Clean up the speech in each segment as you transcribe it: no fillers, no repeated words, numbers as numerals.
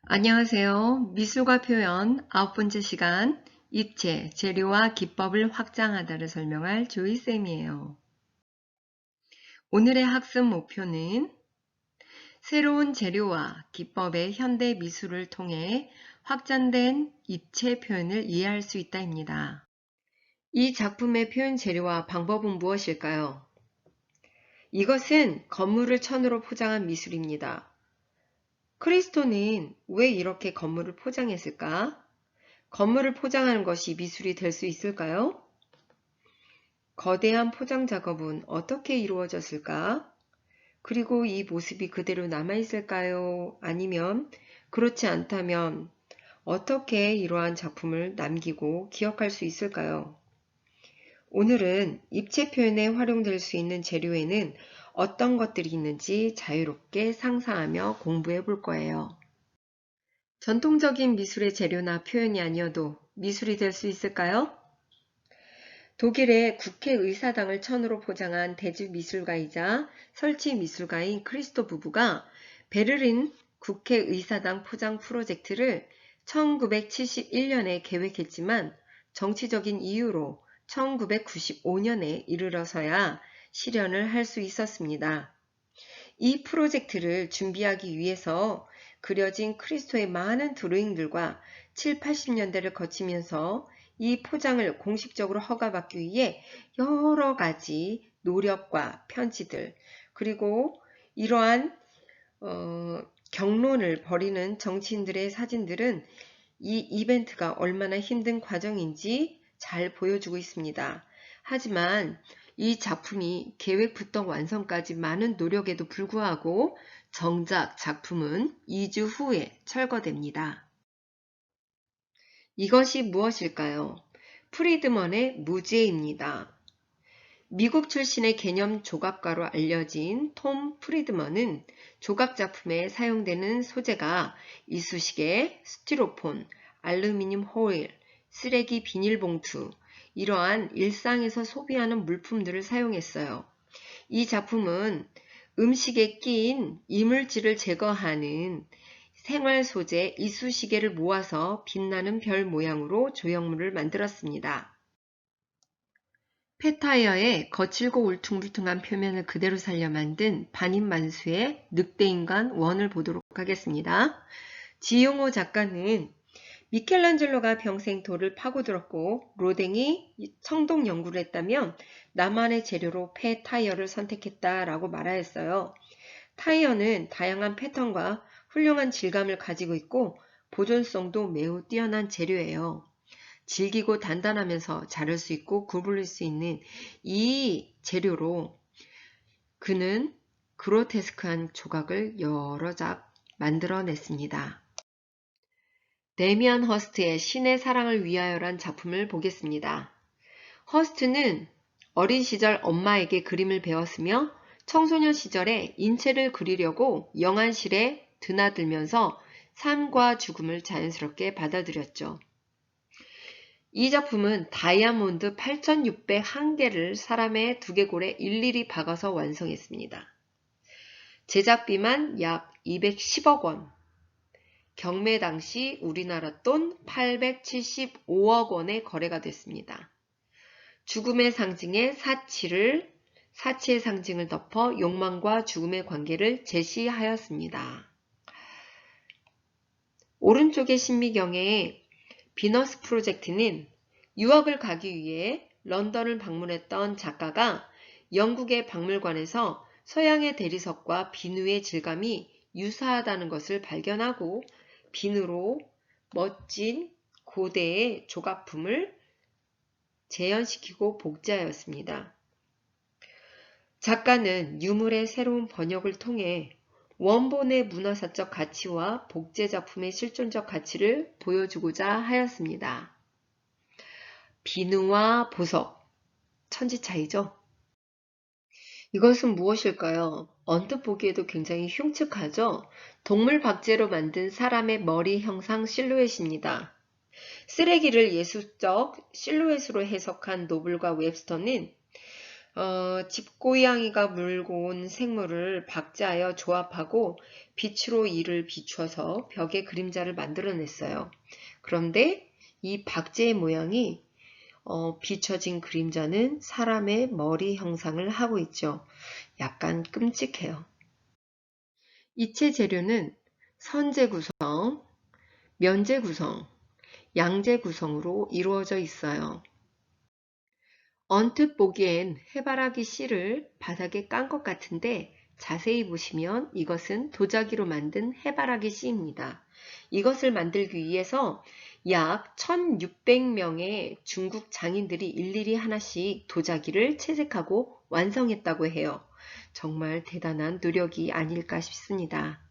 안녕하세요. 미술과 표현 9번째 시간 입체, 재료와 기법을 확장하다를 설명할 조이쌤이에요. 오늘의 학습 목표는 새로운 재료와 기법의 현대 미술을 통해 확장된 입체 표현을 이해할 수 있다입니다. 이 작품의 표현 재료와 방법은 무엇일까요? 이것은 건물을 천으로 포장한 미술입니다. 크리스토는 왜 이렇게 건물을 포장했을까? 건물을 포장하는 것이 미술이 될 수 있을까요? 거대한 포장 작업은 어떻게 이루어졌을까? 그리고 이 모습이 그대로 남아있을까요? 아니면 그렇지 않다면 어떻게 이러한 작품을 남기고 기억할 수 있을까요? 오늘은 입체 표현에 활용될 수 있는 재료에는 어떤 것들이 있는지 자유롭게 상상하며 공부해 볼 거예요. 전통적인 미술의 재료나 표현이 아니어도 미술이 될 수 있을까요? 독일의 국회의사당을 천으로 포장한 대주미술가이자 설치미술가인 크리스토 부부가 베를린 국회의사당 포장 프로젝트를 1971년에 계획했지만 정치적인 이유로 1995년에 이르러서야 실현을 할 수 있었습니다. 이 프로젝트를 준비하기 위해서 그려진 크리스토의 많은 드로잉들과 7, 80년대를 거치면서 이 포장을 공식적으로 허가받기 위해 여러 가지 노력과 편지들 그리고 이러한 경론을 벌이는 정치인들의 사진들은 이 이벤트가 얼마나 힘든 과정인지 잘 보여주고 있습니다. 하지만 이 작품이 계획부터 완성까지 많은 노력에도 불구하고 정작 작품은 2주 후에 철거됩니다. 이것이 무엇일까요? 프리드먼의 무죄입니다. 미국 출신의 개념 조각가로 알려진 톰 프리드먼은 조각 작품에 사용되는 소재가 이쑤시개, 스티로폼, 알루미늄 호일, 쓰레기 비닐봉투, 이러한 일상에서 소비하는 물품들을 사용했어요. 이 작품은 음식에 끼인 이물질을 제거하는 생활 소재 이쑤시개를 모아서 빛나는 별 모양으로 조형물을 만들었습니다. 폐타이어의 거칠고 울퉁불퉁한 표면을 그대로 살려 만든 반인만수의 늑대인간 원을 보도록 하겠습니다. 지용호 작가는 미켈란젤로가 평생 돌을 파고들었고 로댕이 청동 연구를 했다면 나만의 재료로 폐타이어를 선택했다라고 말하였어요. 타이어는 다양한 패턴과 훌륭한 질감을 가지고 있고 보존성도 매우 뛰어난 재료예요. 질기고 단단하면서 자를 수 있고 구부릴 수 있는 이 재료로 그는 그로테스크한 조각을 여러 작 만들어냈습니다. 데미안 허스트의 신의 사랑을 위하여란 작품을 보겠습니다. 허스트는 어린 시절 엄마에게 그림을 배웠으며 청소년 시절에 인체를 그리려고 영안실에 드나들면서 삶과 죽음을 자연스럽게 받아들였죠. 이 작품은 다이아몬드 8601개를 사람의 두개골에 일일이 박아서 완성했습니다. 제작비만 약 210억 원, 경매 당시 우리나라 돈 875억 원에 거래가 됐습니다. 죽음의 상징에 사치의 상징을 덮어 욕망과 죽음의 관계를 제시하였습니다. 오른쪽의 신미경의 비너스 프로젝트는 유학을 가기 위해 런던을 방문했던 작가가 영국의 박물관에서 서양의 대리석과 비누의 질감이 유사하다는 것을 발견하고 비누로 멋진 고대의 조각품을 재현시키고 복제하였습니다. 작가는 유물의 새로운 번역을 통해 원본의 문화사적 가치와 복제 작품의 실존적 가치를 보여주고자 하였습니다. 비누와 보석, 천지 차이죠? 이것은 무엇일까요? 언뜻 보기에도 굉장히 흉측하죠? 동물 박제로 만든 사람의 머리 형상 실루엣입니다. 쓰레기를 예술적 실루엣으로 해석한 노블과 웹스터는 집고양이가 물고 온 생물을 박제하여 조합하고 빛으로 이를 비춰서 벽에 그림자를 만들어냈어요. 그런데 이 박제의 모양이 비춰진 그림자는 사람의 머리 형상을 하고 있죠. 약간 끔찍해요. 이체 재료는 선재 구성, 면재 구성, 양재 구성으로 이루어져 있어요. 언뜻 보기엔 해바라기 씨를 바닥에 깐 것 같은데 자세히 보시면 이것은 도자기로 만든 해바라기 씨입니다. 이것을 만들기 위해서 약 1600명의 중국 장인들이 일일이 하나씩 도자기를 채색하고 완성했다고 해요. 정말 대단한 노력이 아닐까 싶습니다.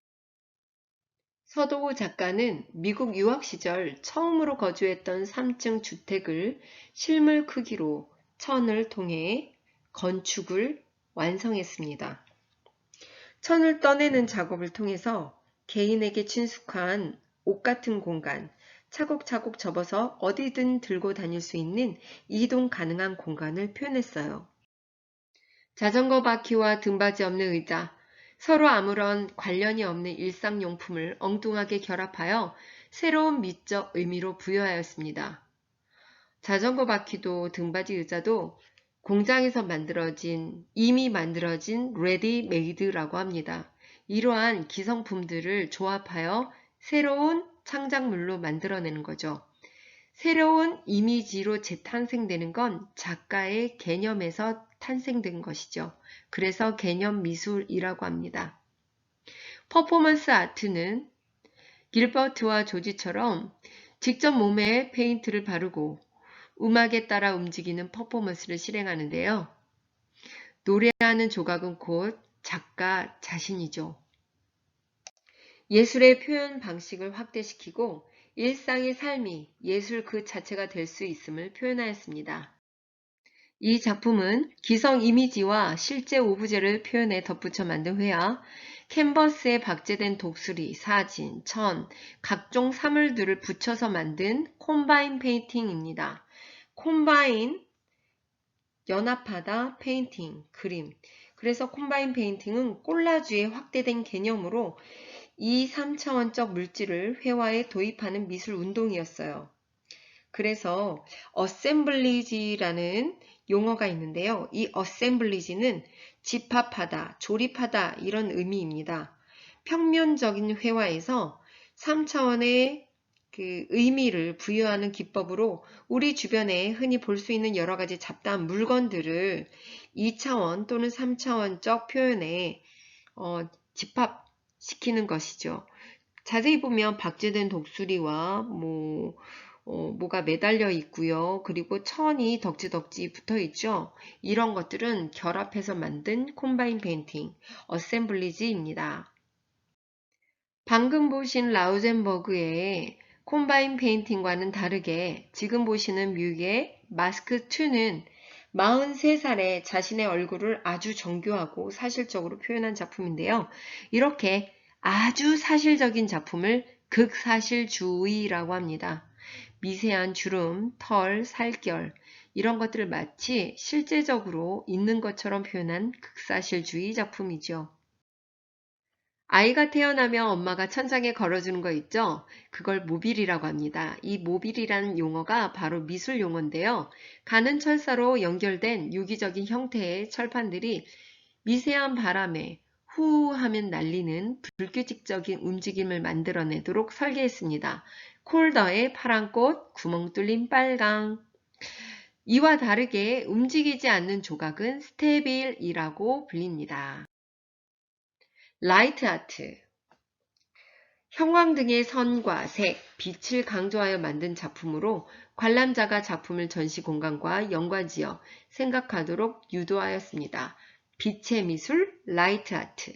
서도우 작가는 미국 유학 시절 처음으로 거주했던 3층 주택을 실물 크기로 천을 통해 건축을 완성했습니다. 천을 떠내는 작업을 통해서 개인에게 친숙한 옷 같은 공간, 차곡차곡 접어서 어디든 들고 다닐 수 있는 이동 가능한 공간을 표현했어요. 자전거 바퀴와 등받이 없는 의자, 서로 아무런 관련이 없는 일상용품을 엉뚱하게 결합하여 새로운 미적 의미로 부여하였습니다. 자전거 바퀴도 등받이 의자도 공장에서 이미 만들어진 레디메이드라고 합니다. 이러한 기성품들을 조합하여 새로운 창작물로 만들어내는 거죠. 새로운 이미지로 재탄생되는 건 작가의 개념에서 탄생된 것이죠. 그래서 개념 미술이라고 합니다. 퍼포먼스 아트는 길버트와 조지처럼 직접 몸에 페인트를 바르고 음악에 따라 움직이는 퍼포먼스를 실행하는데요. 노래하는 조각은 곧 작가 자신이죠. 예술의 표현 방식을 확대시키고 일상의 삶이 예술 그 자체가 될 수 있음을 표현하였습니다. 이 작품은 기성 이미지와 실제 오브제를 표현해 덧붙여 만든 회화, 캔버스에 박제된 독수리, 사진, 천, 각종 사물들을 붙여서 만든 콤바인 페인팅입니다. 콤바인, 연합하다, 페인팅, 그림. 그래서 콤바인 페인팅은 콜라주의 확대된 개념으로 2, 3차원적 물질을 회화에 도입하는 미술 운동이었어요. 그래서 어셈블리지라는 용어가 있는데요. 이 어셈블리지는 집합하다, 조립하다 이런 의미입니다. 평면적인 회화에서 3차원의 그 의미를 부여하는 기법으로 우리 주변에 흔히 볼 수 있는 여러 가지 잡다한 물건들을 2차원 또는 3차원적 표현에 집합시키는 것이죠. 자세히 보면 박제된 독수리와 뭐가 매달려 있고요. 그리고 천이 덕지덕지 붙어 있죠. 이런 것들은 결합해서 만든 콤바인 페인팅, 어셈블리지입니다. 방금 보신 라우젠버그의 콤바인 페인팅과는 다르게 지금 보시는 뮤의 마스크 2는 43살에 자신의 얼굴을 아주 정교하고 사실적으로 표현한 작품인데요. 이렇게 아주 사실적인 작품을 극사실주의라고 합니다. 미세한 주름, 털, 살결 이런 것들을 마치 실제적으로 있는 것처럼 표현한 극사실주의 작품이죠. 아이가 태어나면 엄마가 천장에 걸어주는 거 있죠? 그걸 모빌이라고 합니다. 이 모빌이라는 용어가 바로 미술 용어인데요. 가는 철사로 연결된 유기적인 형태의 철판들이 미세한 바람에 후 하면 날리는 불규칙적인 움직임을 만들어내도록 설계했습니다. 콜더의 파란 꽃, 구멍 뚫린 빨강. 이와 다르게 움직이지 않는 조각은 스테빌이라고 불립니다. 라이트 아트. 형광등의 선과 색, 빛을 강조하여 만든 작품으로 관람자가 작품을 전시 공간과 연관지어 생각하도록 유도하였습니다. 빛의 미술, 라이트 아트.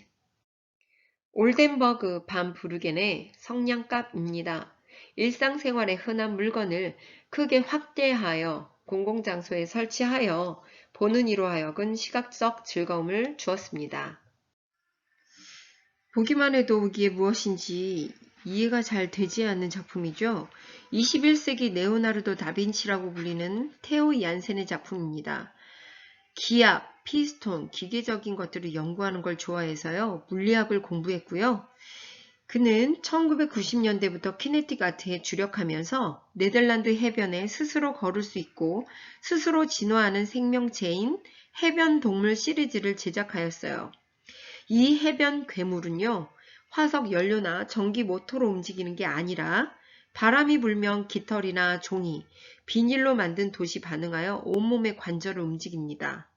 올덴버그 반 브루겐의 성냥갑입니다. 일상생활의 흔한 물건을 크게 확대하여 공공장소에 설치하여 보는 이로 하여금 시각적 즐거움을 주었습니다. 보기만 해도 이게 무엇인지 이해가 잘 되지 않는 작품이죠. 21세기 레오나르도 다빈치라고 불리는 테오 얀센의 작품입니다. 기압, 피스톤, 기계적인 것들을 연구하는 걸 좋아해서요. 물리학을 공부했고요. 그는 1990년대부터 키네틱 아트에 주력하면서 네덜란드 해변에 스스로 걸을 수 있고 스스로 진화하는 생명체인 해변 동물 시리즈를 제작하였어요. 이 해변 괴물은요, 화석 연료나 전기 모터로 움직이는 게 아니라 바람이 불면 깃털이나 종이, 비닐로 만든 돛이 반응하여 온몸의 관절을 움직입니다.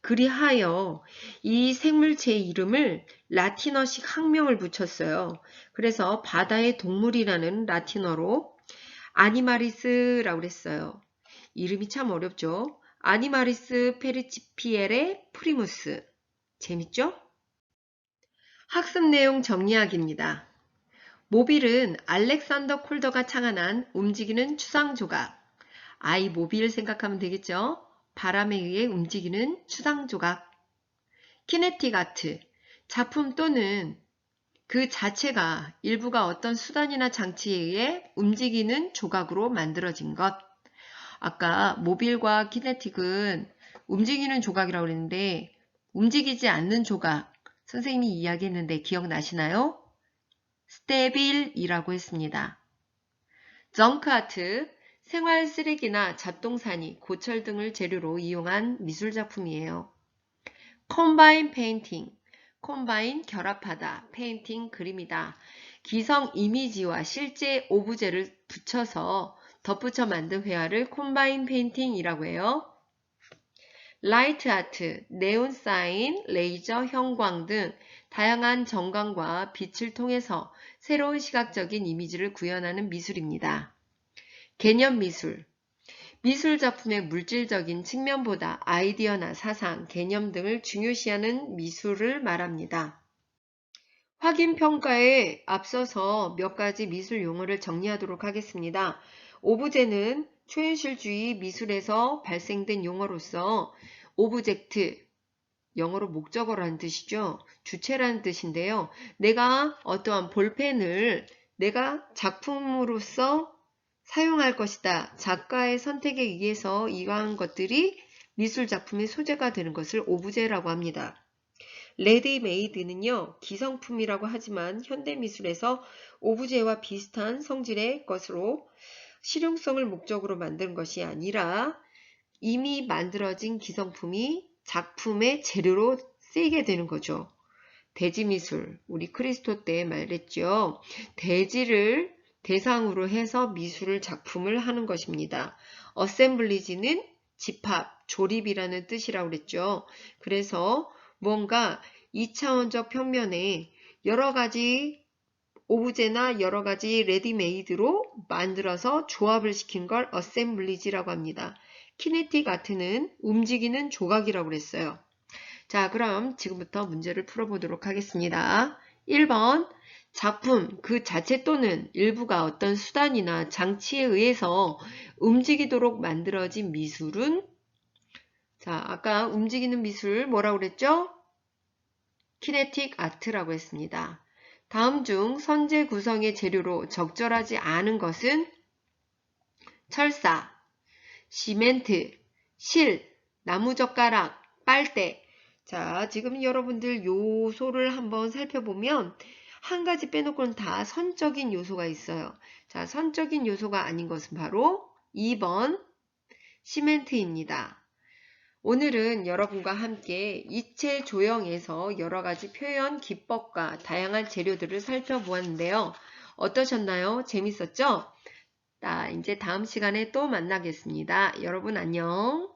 그리하여 이 생물체의 이름을 라틴어식 학명을 붙였어요. 그래서 바다의 동물이라는 라틴어로 아니마리스라고 했어요. 이름이 참 어렵죠? 아니마리스 페리치피에레 프리무스. 재밌죠? 학습 내용 정리하기입니다. 모빌은 알렉산더 콜더가 창안한 움직이는 추상조각. 아이 모빌 생각하면 되겠죠? 바람에 의해 움직이는 추상조각. 키네틱 아트. 작품 또는 그 자체가 일부가 어떤 수단이나 장치에 의해 움직이는 조각으로 만들어진 것. 아까 모빌과 키네틱은 움직이는 조각이라고 그랬는데 움직이지 않는 조각. 선생님이 이야기했는데 기억나시나요? 스테빌이라고 했습니다. 정크 아트, 생활 쓰레기나 잡동사니, 고철 등을 재료로 이용한 미술작품이에요. 컴바인 페인팅, 컴바인 결합하다, 페인팅 그림이다. 기성 이미지와 실제 오브제를 붙여서 덧붙여 만든 회화를 컴바인 페인팅이라고 해요. 라이트 아트, 네온 사인, 레이저, 형광 등 다양한 정광과 빛을 통해서 새로운 시각적인 이미지를 구현하는 미술입니다. 개념 미술, 미술 작품의 물질적인 측면보다 아이디어나 사상, 개념 등을 중요시하는 미술을 말합니다. 확인 평가에 앞서서 몇 가지 미술 용어를 정리하도록 하겠습니다. 오브제는 초현실주의 미술에서 발생된 용어로서 오브젝트, 영어로 목적어라는 뜻이죠. 주체라는 뜻인데요. 내가 어떠한 볼펜을 내가 작품으로서 사용할 것이다. 작가의 선택에 의해서 이러한 것들이 미술 작품의 소재가 되는 것을 오브제라고 합니다. 레디메이드는요, 기성품이라고 하지만 현대미술에서 오브제와 비슷한 성질의 것으로 실용성을 목적으로 만든 것이 아니라 이미 만들어진 기성품이 작품의 재료로 쓰이게 되는 거죠. 대지미술, 우리 크리스토 때 말했죠. 대지를 대상으로 해서 미술을 작품을 하는 것입니다. 어셈블리지는 집합, 조립이라는 뜻이라고 그랬죠. 그래서 뭔가 2차원적 평면에 여러 가지 오브제나 여러 가지 레디메이드로 만들어서 조합을 시킨 걸 어셈블리지라고 합니다. 키네틱 아트는 움직이는 조각이라고 그랬어요. 자, 그럼 지금부터 문제를 풀어보도록 하겠습니다. 1번, 작품 그 자체 또는 일부가 어떤 수단이나 장치에 의해서 움직이도록 만들어진 미술은, 자, 아까 움직이는 미술 뭐라고 그랬죠? 키네틱 아트라고 했습니다. 다음 중 선재 구성의 재료로 적절하지 않은 것은 철사, 시멘트, 실, 나무젓가락, 빨대. 자, 지금 여러분들 요소를 한번 살펴보면 한 가지 빼놓고는 다 선적인 요소가 있어요. 자, 선적인 요소가 아닌 것은 바로 2번 시멘트입니다. 오늘은 여러분과 함께 이체 조형에서 여러 가지 표현 기법과 다양한 재료들을 살펴보았는데요. 어떠셨나요? 재밌었죠? 자, 이제 다음 시간에 또 만나겠습니다. 여러분 안녕.